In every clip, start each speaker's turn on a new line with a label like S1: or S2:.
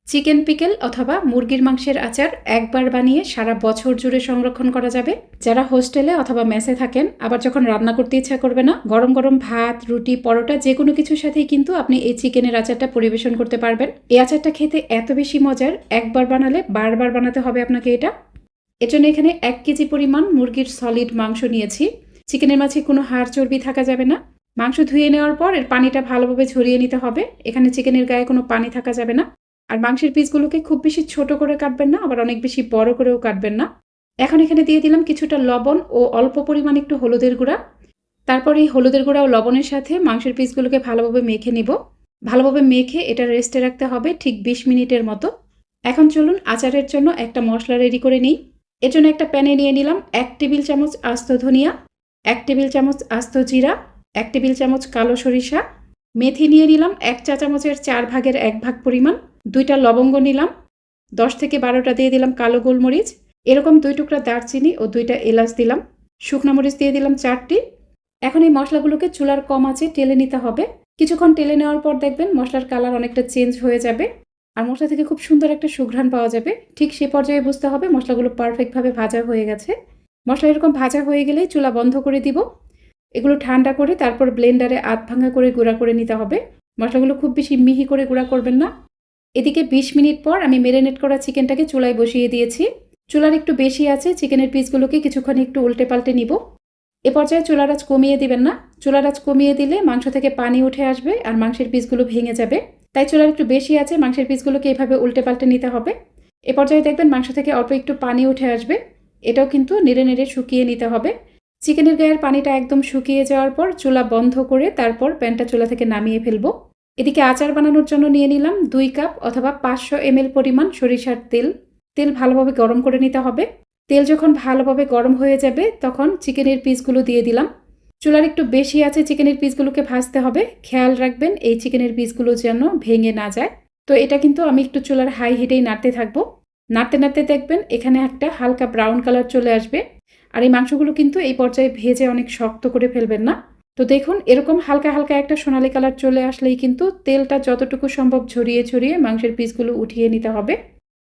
S1: Chicken pickle অথবা মুরগির মাংসের আচার একবার বানিয়ে সারা বছর জুড়ে সংরক্ষণ করা যাবে। যারা হোস্টেলে অথবা মেসে থাকেন, আবার যখন রান্না করতে ইচ্ছা করবে না, গরম গরম ভাত, রুটি, পরোটা যে কোনো কিছুর সাথেই কিন্তু আপনি এই চিকেনের আচারটা পরিবেশন করতে পারবেন। এই আচারটা খেতে এত বেশি মজার, একবার বানালে বারবার বানাতে হবে আপনাকে এটা। এর জন্য এখানে 1 কেজি পরিমাণ মুরগির সলিড মাংস নিয়েছি। চিকেনের মাঝে কোনো হাড় চর্বি থাকা যাবে না। মাংস ধুয়ে নেওয়ার পর এর পানিটা ভালোভাবে ঝরিয়ে নিতে হবে। এখানে চিকেনের গায়ে কোনো পানি থাকা যাবে না। আর মাংসের পিসগুলোকে খুব বেশি ছোট করে কাটবেন না, আবার অনেক বেশি বড় করেও কাটবেন না। এখন এখানে দিয়ে দিলাম কিছুটা লবণ ও অল্প পরিমাণ একটু হলুদের গুঁড়া। তারপর এই হলুদের গুঁড়া ও লবণের সাথে মাংসের পিসগুলোকে ভালোভাবে মেখে নিব। ভালোভাবে মেখে এটা রেস্টে রাখতে হবে ঠিক 20 মিনিটের মতো। এখন চলুন আচারের জন্য একটা মশলা রেডি করে নিই। এর জন্য একটা প্যানে নিয়ে নিলাম 1 টেবিল চামচ আস্ত ধনিয়া, 1 টেবিল চামচ আস্ত জিরা, 1 টেবিল চামচ কালো সরিষা, মেথি নিয়ে নিলাম 1 চা চামচের 4 ভাগের 1 ভাগ পরিমাণ, 2টা লবঙ্গ নিলাম, 10 থেকে 12টা দিয়ে দিলাম কালো গোলমরিচ, এরকম 2 টুকরা দারচিনি ও 2টা এলাচ দিলাম, শুকনা মরিচ দিয়ে দিলাম 4টি। এখন এই মশলাগুলোকে চুলার কম আঁচে টেলে নিতে হবে। কিছুক্ষণ টেলে নেওয়ার পর দেখবেন মশলার কালার অনেকটা চেঞ্জ হয়ে যাবে আর মশলা থেকে খুব সুন্দর একটা সুঘ্রাণ পাওয়া যাবে। ঠিক সে পর্যায়ে বুঝতে হবে মশলাগুলো পারফেক্টভাবে ভাজা হয়ে গেছে। মশলা এরকম ভাজা হয়ে গেলেই চুলা বন্ধ করে দিব। এগুলো ঠান্ডা করে তারপর ব্লেন্ডারে আধ ভাঙা করে গুঁড়া করে নিতে হবে। মশলাগুলো খুব বেশি মিহি করে গুঁড়া করবেন না। এদিকে 20 মিনিট পর আমি মেরিনেট করা চিকেনটাকে চুলায় বসিয়ে দিয়েছি। চুলার একটু বেশি আছে, চিকেনের পিসগুলোকে কিছুক্ষণ একটু উল্টে পাল্টে নিব। এ পর্যায়ে চুলার আঁচ কমিয়ে দিবেন না। চুলার আঁচ কমিয়ে দিলে মাংস থেকে পানি উঠে আসবে আর মাংসের পিসগুলো ভেঙে যাবে। তাই চুলার একটু বেশি আছে, মাংসের পিসগুলোকে এভাবে উল্টে পাল্টে নিতে হবে। এ পর্যায়ে দেখবেন মাংস থেকে অল্প একটু পানি উঠে আসবে। এটাও কিন্তু নেড়ে নেড়ে শুকিয়ে নিতে হবে। চিকেনের গায়ের পানিটা একদম শুকিয়ে যাওয়ার পর চুলা বন্ধ করে তারপর প্যানটা চুলা থেকে নামিয়ে ফেলবো। এদিকে আচার বানানোর জন্য নিয়ে নিলাম 2 কাপ অথবা 500 ml পরিমাণ সরিষার তেল। তেল ভালোভাবে গরম করে নিতে হবে। তেল যখন ভালোভাবে গরম হয়ে যাবে তখন চিকেনের পিসগুলো দিয়ে দিলাম। চুলার একটু বেশি আছে, চিকেনের পিসগুলোকে ভাজতে হবে। খেয়াল রাখবেন এই চিকেনের পিসগুলো যেন ভেঙে না যায়। তো এটা কিন্তু আমি একটু চুলার হাই হিটেই নাড়তে থাকবো। নাড়তে নাড়তে দেখবেন এখানে একটা হালকা ব্রাউন কালার চলে আসবে। আর এই মাংসগুলো কিন্তু এই পর্যায়ে ভেজে অনেক শক্ত করে ফেলবেন না। তো দেখুন এরকম হালকা হালকা একটা সোনালি কালার চলে আসলেই কিন্তু তেলটা যতটুকু সম্ভব ছড়িয়ে ছড়িয়ে মাংসের পিসগুলো উঠিয়ে নিতে হবে।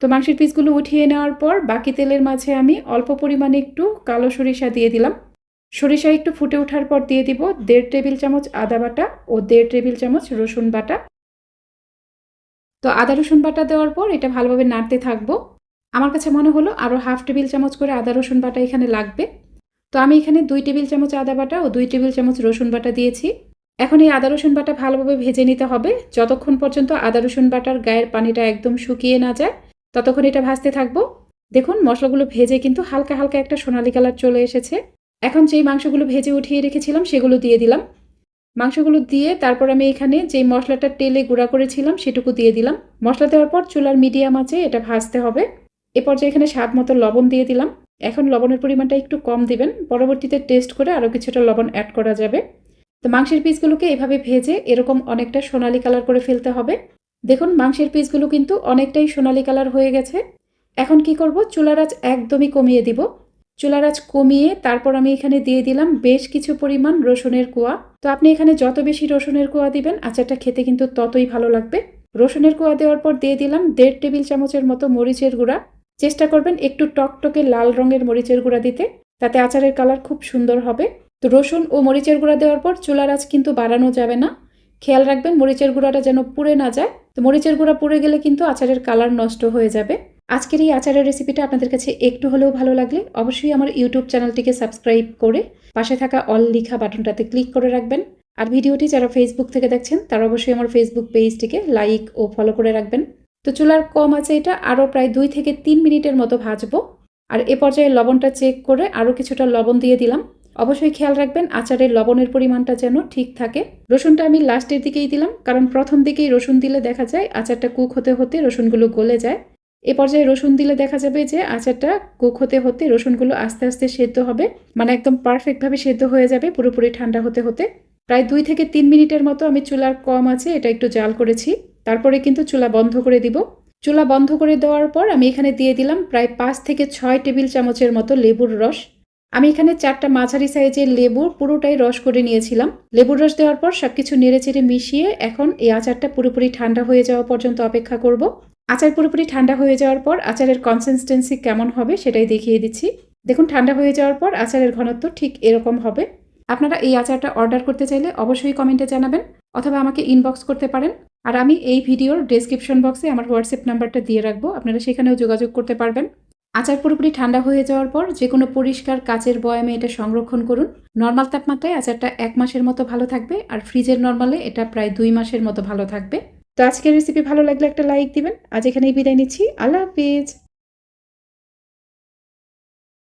S1: তো মাংসের পিসগুলো উঠিয়ে নেওয়ার পর বাকি তেলের মাঝে আমি অল্প পরিমাণে একটু কালো সরিষা দিয়ে দিলাম। সরিষা একটু ফুটে ওঠার পর দিয়ে দিব 1.5 টেবিল চামচ আদা বাটা ও 1.5 টেবিল চামচ রসুন বাটা। তো আদা রসুন বাটা দেওয়ার পর এটা ভালোভাবে নাড়তে থাকবো। আমার কাছে মনে হলো আরও 1/2 টেবিল চামচ করে আদা রসুন বাটা এখানে লাগবে। তো আমি এখানে 2 টেবিল চামচ আদা বাটা ও 2 টেবিল চামচ রসুন বাটা দিয়েছি। এখন এই আদা রসুন বাটা ভালোভাবে ভেজে নিতে হবে যতক্ষণ পর্যন্ত আদা রসুন বাটার গায়ের পানিটা একদম শুকিয়ে না যায়, ততক্ষণ এটা ভাজতে থাকবো। দেখুন মশলাগুলো ভেজে কিন্তু হালকা হালকা একটা সোনালি কালার চলে এসেছে। এখন যেই মাংসগুলো ভেজে উঠিয়ে রেখেছিলাম সেগুলো দিয়ে দিলাম। মাংসগুলো দিয়ে তারপর আমি এখানে যেই মশলাটা তেলে গুঁড়া করেছিলাম সেটুকু দিয়ে দিলাম। মশলা দেওয়ার পর চুলার মিডিয়াম আঁচে এটা ভাজতে হবে। এ পর্যায়ে এখানে স্বাদ মতো লবণ দিয়ে দিলাম। এখন লবণের পরিমাণটা একটু কম দিবেন, পরবর্তীতে টেস্ট করে আরও কিছুটা লবণ অ্যাড করা যাবে। তো মাংসের পিসগুলোকে এভাবে ভেজে এরকম অনেকটা সোনালি কালার করে ফেলতে হবে। দেখুন মাংসের পিসগুলো কিন্তু অনেকটাই সোনালি কালার হয়ে গেছে। এখন কি করব, চুলার আঁচ একদমই কমিয়ে দিব। চুলার আঁচ কমিয়ে তারপর আমি এখানে দিয়ে দিলাম বেশ কিছু পরিমাণ রসুনের কোয়া। তো আপনি এখানে যত বেশি রসুনের কোয়া দিবেন আচারটা খেতে কিন্তু ততই ভালো লাগবে। রসুনের কোয়া দেওয়ার পর দিয়ে দিলাম 1.5 টেবিল চামচের মতো মরিচের গুঁড়া। চেষ্টা করবেন একটু টকটকে লাল রঙের মরিচের গুঁড়া দিতে, তাতে আচারের কালার খুব সুন্দর হবে। তো রসুন ও মরিচের গুঁড়া দেওয়ার পর চুলার আঁচ কিন্তু বাড়ানো যাবে না। খেয়াল রাখবেন মরিচের গুঁড়াটা যেন পুড়ে না যায়। তো মরিচের গুঁড়া পুড়ে গেলে কিন্তু আচারের কালার নষ্ট হয়ে যাবে। আজকের এই আচারের রেসিপিটা আপনাদের কাছে একটু হলেও ভালো লাগলে অবশ্যই আমার ইউটিউব চ্যানেলটিকে সাবস্ক্রাইব করে পাশে থাকা অল লিখা বাটনটাতে ক্লিক করে রাখবেন। আর ভিডিওটি যারা ফেসবুক থেকে দেখছেন তারা অবশ্যই আমার ফেসবুক পেজটিকে লাইক ও ফলো করে রাখবেন। তো চুলার কম আছে এটা আরও প্রায় 2 থেকে 3 মিনিটের মতো ভাজবো। আর এ পর্যায়ে লবণটা চেক করে আরও কিছুটা লবণ দিয়ে দিলাম। অবশ্যই খেয়াল রাখবেন আচারের লবণের পরিমাণটা যেন ঠিক থাকে। রসুনটা আমি লাস্টের দিকেই দিলাম, কারণ প্রথম দিকেই রসুন দিলে দেখা যায় আচারটা কুক হতে হতে রসুনগুলো গলে যায়। এ পর্যায়ে রসুন দিলে দেখা যাবে যে আচারটা কুক হতে হতে রসুনগুলো আস্তে আস্তে সেদ্ধ হবে, মানে একদম পারফেক্টভাবে সেদ্ধ হয়ে যাবে পুরোপুরি ঠান্ডা হতে হতে। প্রায় 2 থেকে 3 মিনিটের মতো আমি চুলার কম আছে এটা একটু জাল করেছি। তারপরে কিন্তু চুলা বন্ধ করে দিব। চুলা বন্ধ করে দেওয়ার পর আমি এখানে দিয়ে দিলাম প্রায় 5 থেকে 6 টেবিল চামচের মতো লেবুর রস। আমি এখানে 4টা মাঝারি সাইজের লেবুর পুরোটাই রস করে নিয়েছিলাম। লেবুর রস দেওয়ার পর সবকিছু নেড়েচেড়ে মিশিয়ে এখন এই আচারটা পুরোপুরি ঠান্ডা হয়ে যাওয়া পর্যন্ত অপেক্ষা করব। আচার পুরোপুরি ঠান্ডা হয়ে যাওয়ার পর আচারের কনসিস্টেন্সি কেমন হবে সেটাই দেখিয়ে দিচ্ছি। দেখুন ঠান্ডা হয়ে যাওয়ার পর আচারের ঘনত্ব ঠিক এরকম হবে। আপনারা এই আচারটা অর্ডার করতে চাইলে অবশ্যই কমেন্টে জানাবেন অথবা আমাকে ইনবক্স করতে পারেন। আর আমি এই ভিডিওর ডেসক্রিপশন বক্সে আমার হোয়াটসঅ্যাপ নাম্বারটা দিয়ে রাখবো, আপনারা সেখানেও যোগাযোগ করতে পারবেন। আচার পুরোপুরি ঠান্ডা হয়ে যাওয়ার পর যে কোনো পরিষ্কার কাচের বয়ামে এটা সংরক্ষণ করুন। নর্মাল তাপমাত্রায় আচারটা 1 মাসের মতো ভালো থাকবে, আর ফ্রিজের নর্মালে এটা প্রায় 2 মাসের মতো ভালো থাকবে। তো আজকের রেসিপি ভালো লাগলে একটা লাইক দিবেন। আজ এখানেই বিদায় নিচ্ছি। আল্লাহ হাফিজ।